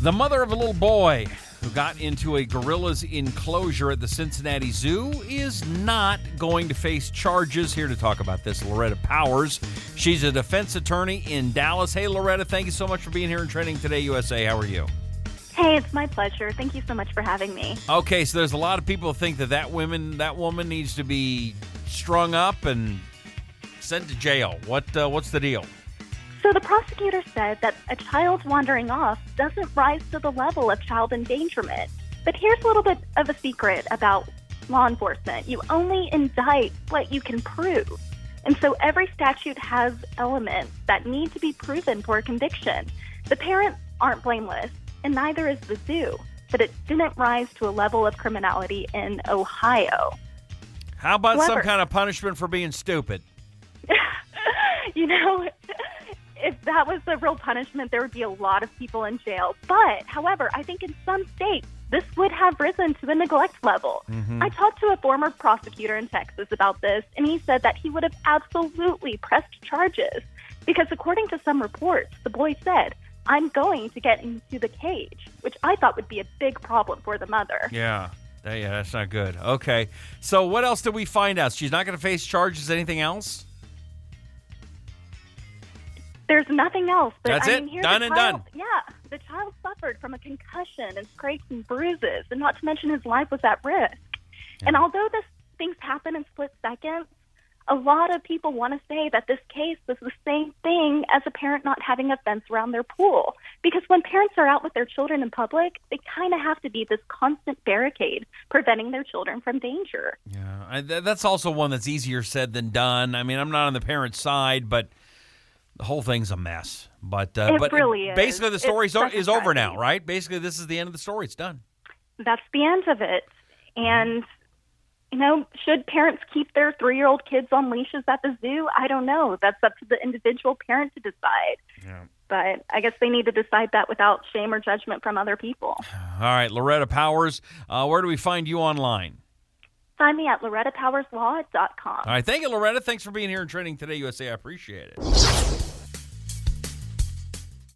The mother of a little boy who got into a gorilla's enclosure at the Cincinnati Zoo is not going to face charges. Here to talk about this, Loretta Powers. She's a defense attorney in Dallas. Hey, Loretta, thank you so much for being here and Trending Today USA. How are you? Hey, it's my pleasure. Thank you so much for having me. Okay, so there's a lot of people who think that woman needs to be strung up and sent to jail. What's the deal? So the prosecutor said that a child wandering off doesn't rise to the level of child endangerment. But here's a little bit of a secret about law enforcement. You only indict what you can prove. And so every statute has elements that need to be proven for a conviction. The parents aren't blameless, and neither is the zoo. But it didn't rise to a level of criminality in Ohio. How about some kind of punishment for being stupid? If that was the real punishment, there would be a lot of people in jail. But, however, I think in some states, this would have risen to the neglect level. I talked to a former prosecutor in Texas about this, and he said that he would have absolutely pressed charges because, according to some reports, the boy said, "I'm going to get into the cage," which I thought would be a big problem for the mother. Yeah, that's not good. Okay, so what else did we find out? She's not going to face charges. Anything else? There's nothing else. But That's it? Done and done. Yeah, the child suffered from a concussion and scrapes and bruises, and not to mention his life was at risk. Yeah. And although things happen in split seconds, a lot of people want to say that this case was the same thing as a parent not having a fence around their pool. Because when parents are out with their children in public, they kind of have to be this constant barricade preventing their children from danger. Yeah, that's also one that's easier said than done. I mean, I'm not on the parent's side, but the whole thing's a mess. But it really is. Basically, the story is over now, right? Basically, this is the end of the story. It's done. That's the end of it. And, should parents keep their 3-year-old kids on leashes at the zoo? I don't know. That's up to the individual parent to decide. Yeah. But I guess they need to decide that without shame or judgment from other people. All right, Loretta Powers, where do we find you online? Find me at lorettapowerslaw.com. All right, thank you, Loretta. Thanks for being here and Trending Today USA. I appreciate it.